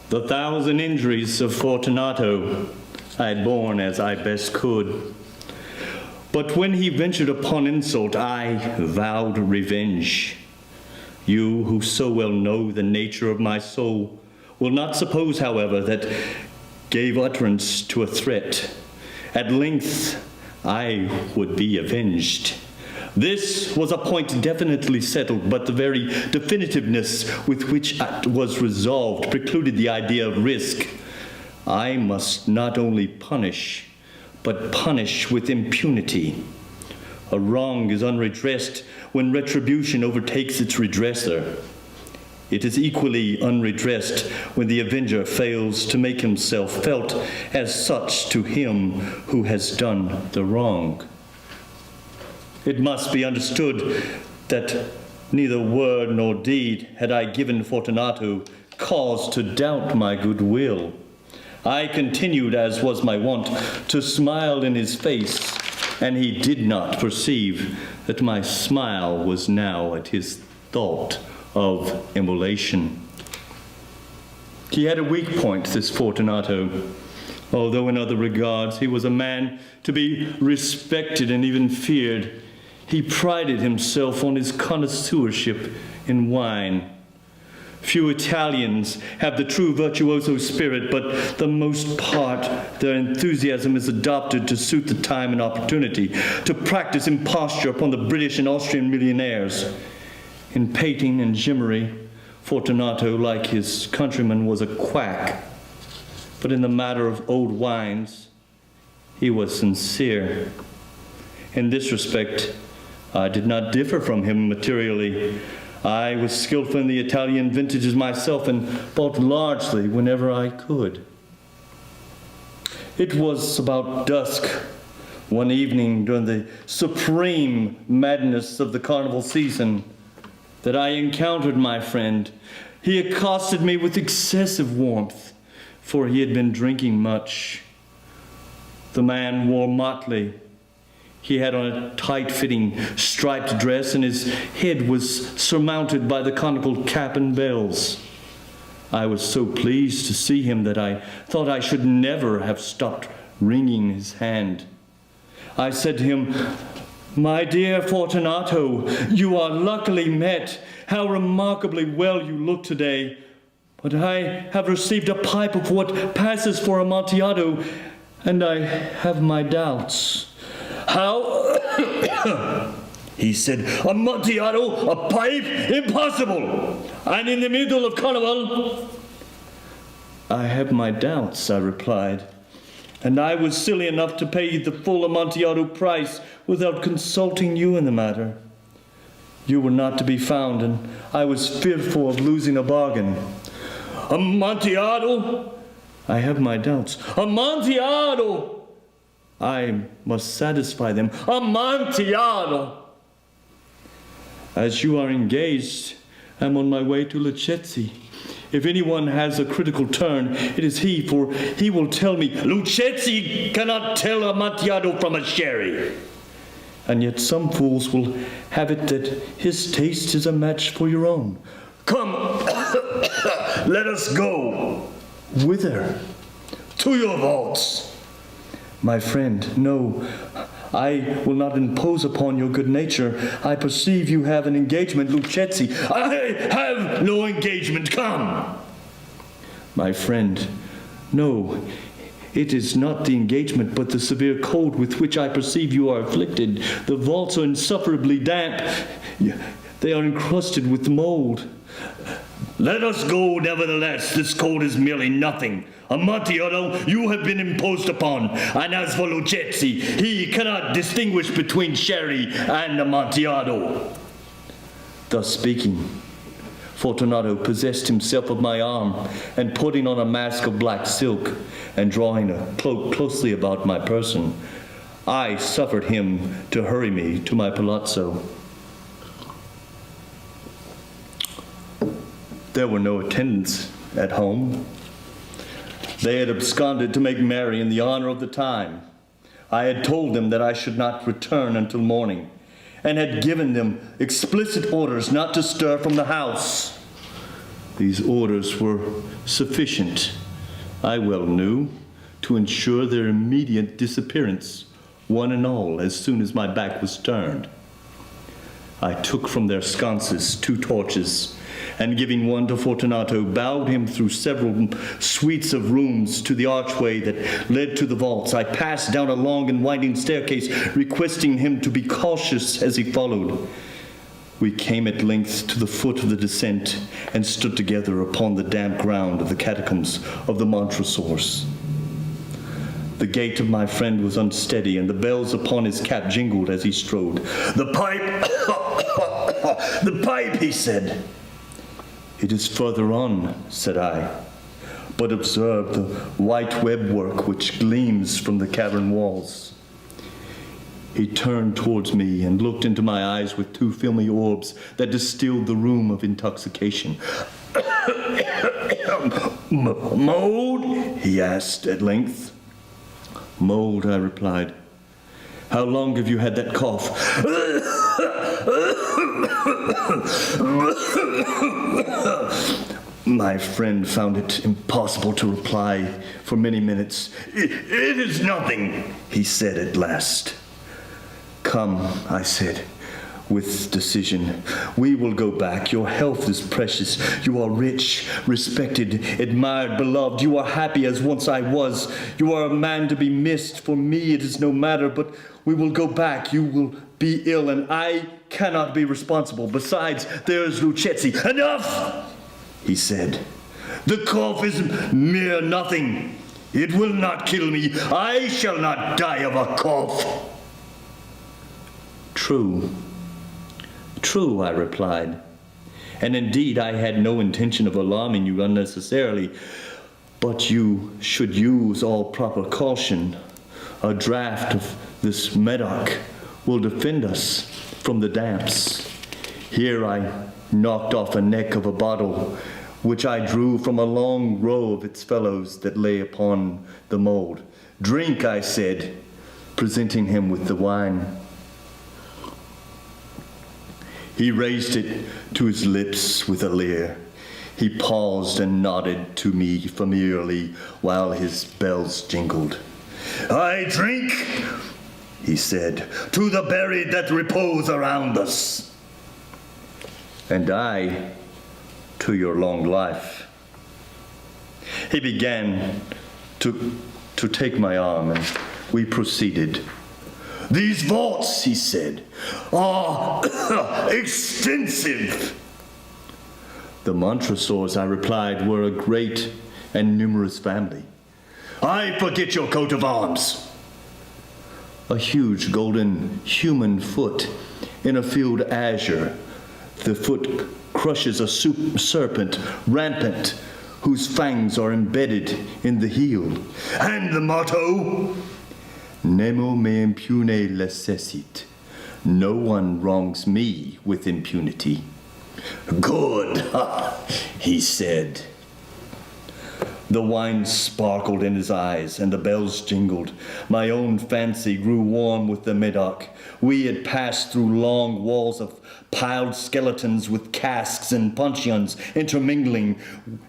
The 1,000 injuries of Fortunato I had borne as I best could. But when he ventured upon insult, I vowed revenge. You, who so well know the nature of my soul, will not suppose, however, that gave utterance to a threat. At length, I would be avenged. This was a point definitely settled, but the very definitiveness with which it was resolved precluded the idea of risk. I must not only punish, but punish with impunity. A wrong is unredressed when retribution overtakes its redresser. It is equally unredressed when the avenger fails to make himself felt as such to him who has done the wrong. It must be understood that neither word nor deed had I given Fortunato cause to doubt my goodwill. I continued, as was my wont, to smile in his face, and he did not perceive that my smile was now at his thought of immolation. He had a weak point, this Fortunato, although in other regards he was a man to be respected and even feared. He prided himself on his connoisseurship in wine. Few Italians have the true virtuoso spirit, but the most part their enthusiasm is adopted to suit the time and opportunity, to practice imposture upon the British and Austrian millionaires. In painting and gimmery, Fortunato, like his countrymen, was a quack, but in the matter of old wines, he was sincere. In this respect, I did not differ from him materially. I was skillful in the Italian vintages myself and bought largely whenever I could. It was about dusk one evening during the supreme madness of the carnival season that I encountered my friend. He accosted me with excessive warmth, for he had been drinking much. The man wore motley. He had on a tight-fitting striped dress, and his head was surmounted by the conical cap and bells. I was so pleased to see him that I thought I should never have stopped wringing his hand. I said to him, "My dear Fortunato, you are luckily met. How remarkably well you look today. But I have received a pipe of what passes for Amontillado, and I have my doubts." "How?" he said. "Amontillado? A pipe? Impossible! And in the middle of Carnival?" "I have my doubts," I replied. "And I was silly enough to pay the full Amontillado price without consulting you in the matter. You were not to be found, and I was fearful of losing a bargain." "Amontillado?" "I have my doubts." "Amontillado!" "I must satisfy them." "Amontillado!" "As you are engaged, I am on my way to Lucchesi. If anyone has a critical turn, it is he, for he will tell me." "Lucchesi cannot tell Amontillado from a sherry." "And yet some fools will have it that his taste is a match for your own." "Come, let us go." "Whither?" "To your vaults." "My friend, no. I will not impose upon your good nature. I perceive you have an engagement, Lucchesi." "I have no engagement. Come." "My friend, no. It is not the engagement, but the severe cold with which I perceive you are afflicted. The vaults are insufferably damp. They are encrusted with mold." "Let us go, nevertheless. This cold is merely nothing. Amontillado, you have been imposed upon, and as for Lucchesi, he cannot distinguish between sherry and Amontillado." Thus speaking, Fortunato possessed himself of my arm, and putting on a mask of black silk, and drawing a cloak closely about my person, I suffered him to hurry me to my palazzo. There were no attendants at home. They had absconded to make merry in the honor of the time. I had told them that I should not return until morning, and had given them explicit orders not to stir from the house. These orders were sufficient, I well knew, to ensure their immediate disappearance, one and all, as soon as my back was turned. I took from their sconces 2 torches, and giving one to Fortunato, bowed him through several suites of rooms to the archway that led to the vaults. I passed down a long and winding staircase, requesting him to be cautious as he followed. We came at length to the foot of the descent, and stood together upon the damp ground of the catacombs of the Montresors. The gait of my friend was unsteady, and the bells upon his cap jingled as he strode. "The pipe!" "The pipe," he said. "It is further on," said I. "But observe the white webwork which gleams from the cavern walls." He turned towards me and looked into my eyes with 2 filmy orbs that distilled the rheum of intoxication. "Mold?" he asked at length. "Mold," I replied. "How long have you had that cough?" My friend found it impossible to reply for many minutes. It is nothing," he said at last. "Come," I said, with decision. "We will go back. Your health is precious. You are rich, respected, admired, beloved. You are happy as once I was. You are a man to be missed. For me it is no matter, but we will go back. You will be ill, and I cannot be responsible. Besides, there is Lucchesi." "Enough!" he said. "The cough is mere nothing. It will not kill me. I shall not die of a cough." "True. True," I replied. "And indeed I had no intention of alarming you unnecessarily, but you should use all proper caution. A draught of this Medoc will defend us from the damps." Here I knocked off a neck of a bottle, which I drew from a long row of its fellows that lay upon the mold. "Drink," I said, presenting him with the wine. He raised it to his lips with a leer. He paused and nodded to me familiarly while his bells jingled. "I drink," he said, "to the buried that repose around us." "And I, to your long life." He began to take my arm, and we proceeded. "These vaults," he said, "are extensive." The Montresors, I replied, were a great and numerous family. "I forget your coat of arms." A huge golden human foot in a field azure. The foot crushes a serpent rampant, whose fangs are embedded in the heel. "And the motto?" "Nemo me impune lecessit." No one wrongs me with impunity. "Good," he said. The wine sparkled in his eyes, and the bells jingled. My own fancy grew warm with the Medoc. We had passed through long walls of piled skeletons with casks and puncheons intermingling.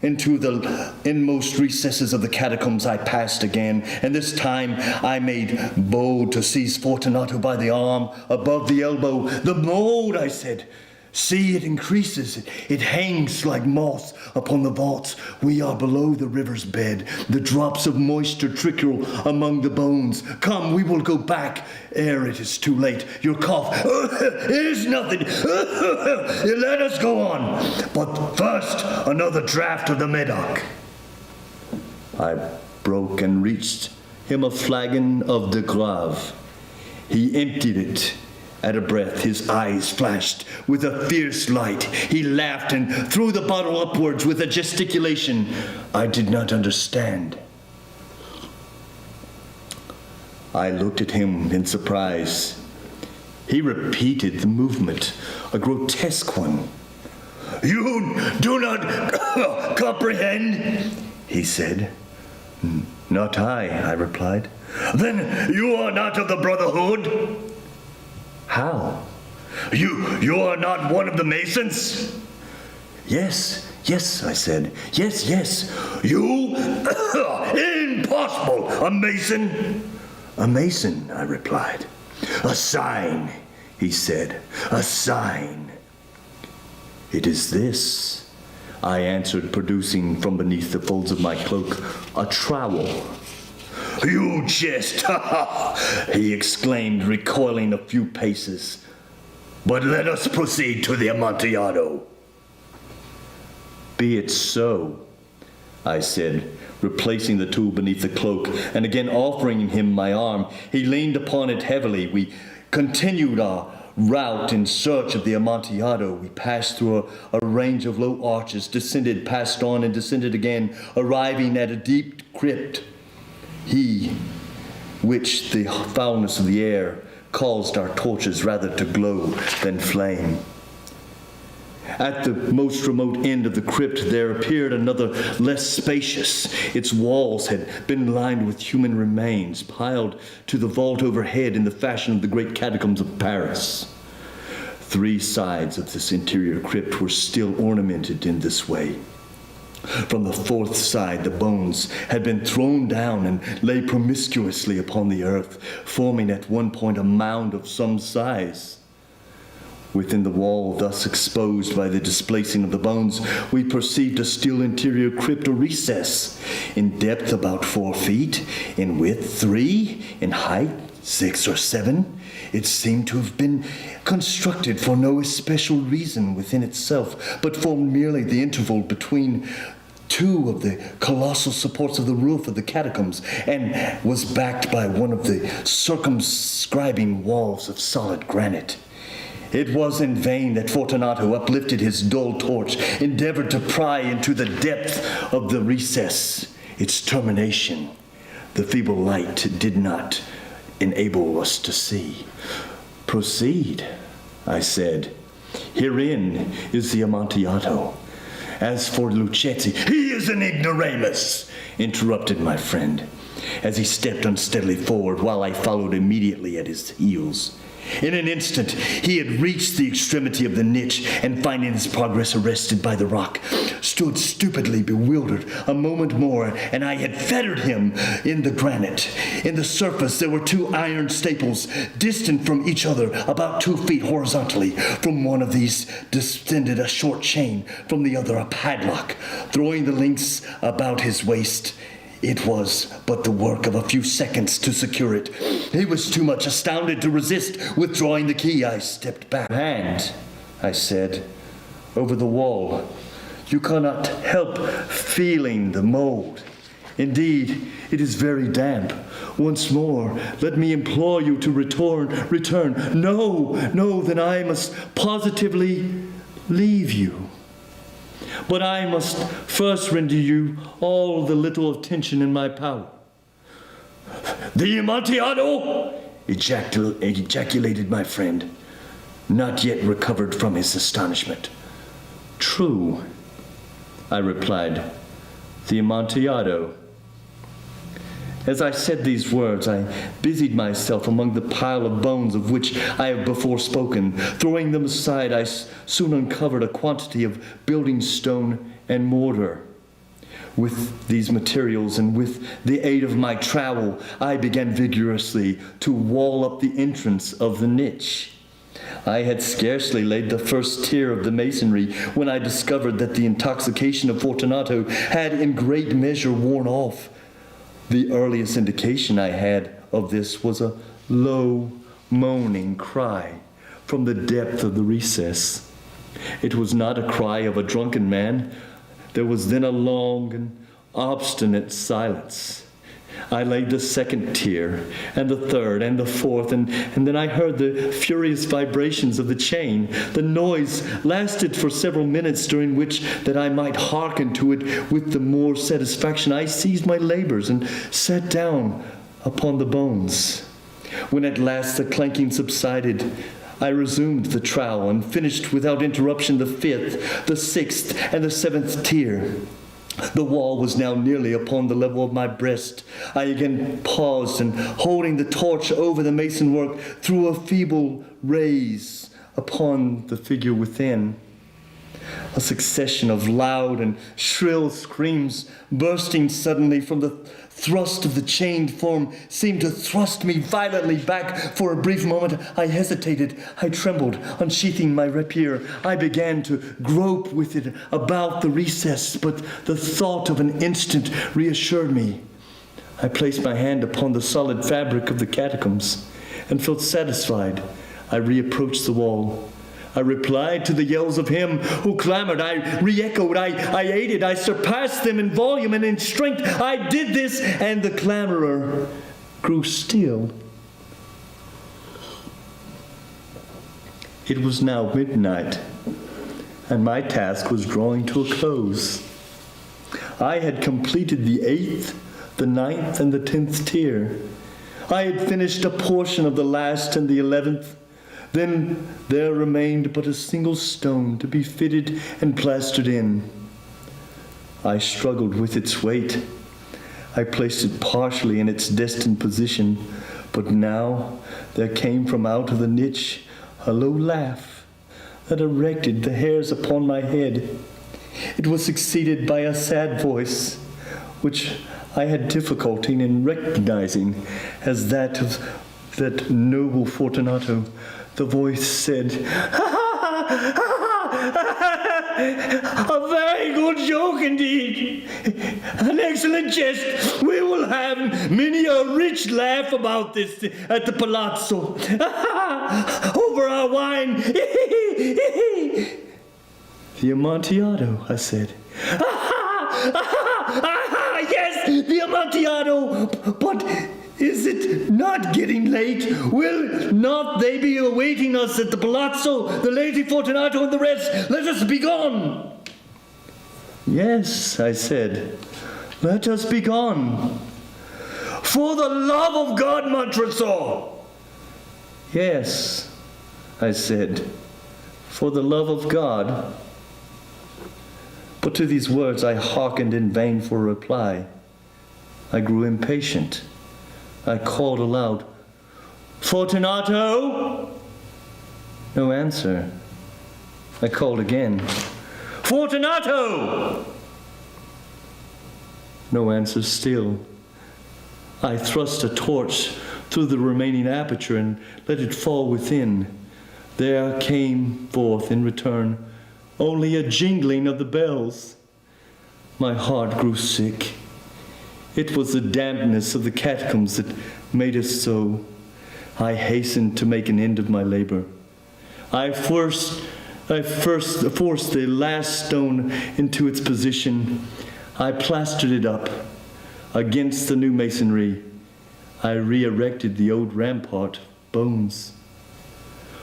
Into the inmost recesses of the catacombs I passed again, and this time I made bold to seize Fortunato by the arm above the elbow. "The mold," I said. "See, it increases. It hangs like moss upon the vaults. We are below the river's bed. The drops of moisture trickle among the bones. Come, we will go back ere it is too late. Your cough, it is nothing. Let us go on. But first, another draught of the Medoc." I broke and reached him a flagon of de Grave. He emptied it at a breath. His eyes flashed with a fierce light. He laughed and threw the bottle upwards with a gesticulation I did not understand. I looked at him in surprise. He repeated the movement, a grotesque one. "You do not comprehend?" he said. "Not I replied. "Then you are not of the Brotherhood?" "How?" You are not one of the Masons?" Yes, Yes, I said. Yes, yes. You? Impossible! A mason? A mason, I replied. A sign, he said. A sign. It is this, I answered, producing from beneath the folds of my cloak a trowel. You jest, ha ha, he exclaimed, recoiling a few paces. But let us proceed to the Amontillado. Be it so, I said, replacing the tool beneath the cloak, and again offering him my arm. He leaned upon it heavily. We continued our route in search of the Amontillado. We passed through a range of low arches, descended, passed on, and descended again, arriving at a deep crypt, which the foulness of the air caused our torches rather to glow than flame. At the most remote end of the crypt there appeared another, less spacious. Its walls had been lined with human remains, piled to the vault overhead in the fashion of the great catacombs of Paris. 3 sides of this interior crypt were still ornamented in this way. From the 4th side, the bones had been thrown down and lay promiscuously upon the earth, forming at one point a mound of some size. Within the wall thus exposed by the displacing of the bones, we perceived a still interior crypt or recess, in depth about 4 feet, in width 3, in height 6 or 7. It seemed to have been constructed for no especial reason within itself, but formed merely the interval between 2 of the colossal supports of the roof of the catacombs, and was backed by one of the circumscribing walls of solid granite. It was in vain that Fortunato uplifted his dull torch, endeavored to pry into the depth of the recess. Its termination, the feeble light did not enable us to see. Proceed, I said. Herein is the Amontillado. As for Luchesi, he is an ignoramus, interrupted my friend, as he stepped unsteadily forward while I followed immediately at his heels. In an instant, he had reached the extremity of the niche, and finding his progress arrested by the rock, stood stupidly bewildered. A moment more, and I had fettered him in the granite. In the surface, there were 2 iron staples, distant from each other about 2 feet horizontally. From one of these descended a short chain, from the other a padlock. Throwing the links about his waist, it was but the work of a few seconds to secure it. He was too much astounded to resist. Withdrawing the key, I stepped back. Hand, I said, over the wall. You cannot help feeling the mold. Indeed, it is very damp. Once more, let me implore you to return. No, then I must positively leave you. But I must first render you all the little attention in my power. The Amontillado! Ejaculated my friend, not yet recovered from his astonishment. True, I replied. The Amontillado. As I said these words, I busied myself among the pile of bones of which I have before spoken. Throwing them aside, I soon uncovered a quantity of building stone and mortar. With these materials and with the aid of my trowel, I began vigorously to wall up the entrance of the niche. I had scarcely laid the first tier of the masonry when I discovered that the intoxication of Fortunato had in great measure worn off. The earliest indication I had of this was a low, moaning cry from the depth of the recess. It was not a cry of a drunken man. There was then a long and obstinate silence. I laid the 2nd tier, and the 3rd, and the 4th, and then I heard the furious vibrations of the chain. The noise lasted for several minutes, during which, that I might hearken to it with the more satisfaction, I ceased my labors and sat down upon the bones. When at last the clanking subsided, I resumed the trowel and finished without interruption the 5th, the 6th, and the 7th tier. The wall was now nearly upon the level of my breast. I again paused, and holding the torch over the mason work, threw a feeble rays upon the figure within. A succession of loud and shrill screams bursting suddenly from the thrust of the chained form seemed to thrust me violently back. For a brief moment I hesitated. I trembled, unsheathing my rapier. I began to grope with it about the recess, but the thought of an instant reassured me. I placed my hand upon the solid fabric of the catacombs and felt satisfied. I reapproached the wall. I replied to the yells of him who clamored. I re-echoed. I aided. I surpassed them in volume and in strength. I did this, and the clamorer grew still. It was now midnight, and my task was drawing to a close. I had completed the 8th, the 9th, and the 10th tier. I had finished a portion of the last and the 11th. Then there remained but a single stone to be fitted and plastered in. I struggled with its weight. I placed it partially in its destined position, but now there came from out of the niche a low laugh that erected the hairs upon my head. It was succeeded by a sad voice, which I had difficulty in recognizing as that of that noble Fortunato. The voice said, "A very good joke indeed. An excellent jest. We will have many a rich laugh about this at the palazzo. Over our wine." "The Amontillado," I said. "Yes, the Amontillado. But is it not getting late? Will not they be awaiting us at the palazzo, the Lady Fortunato and the rest? Let us be gone." "Yes," I said, "let us be gone." "For the love of God, Montresor!" "Yes," I said, "for the love of God." But to these words I hearkened in vain for a reply. I grew impatient. I called aloud, "Fortunato!" No answer. I called again, "Fortunato!" No answer still. I thrust a torch through the remaining aperture and let it fall within. There came forth in return only a jingling of the bells. My heart grew sick. It was the dampness of the catacombs that made us so. I hastened to make an end of my labor. I first forced the last stone into its position. I plastered it up against the new masonry. I re-erected the old rampart bones.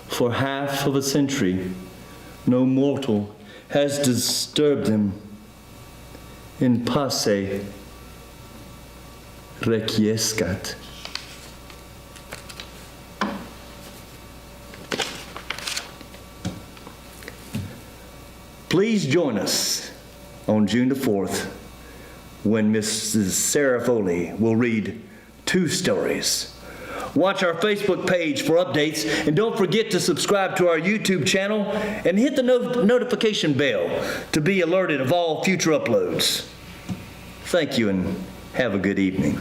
For half of a century, no mortal has disturbed them. In pace requiescat. Please join us on June the 4th when Mrs. Sarah Foley will read 2 stories. Watch our Facebook page for updates, and don't forget to subscribe to our YouTube channel and hit the notification bell to be alerted of all future uploads. Thank you and have a good evening.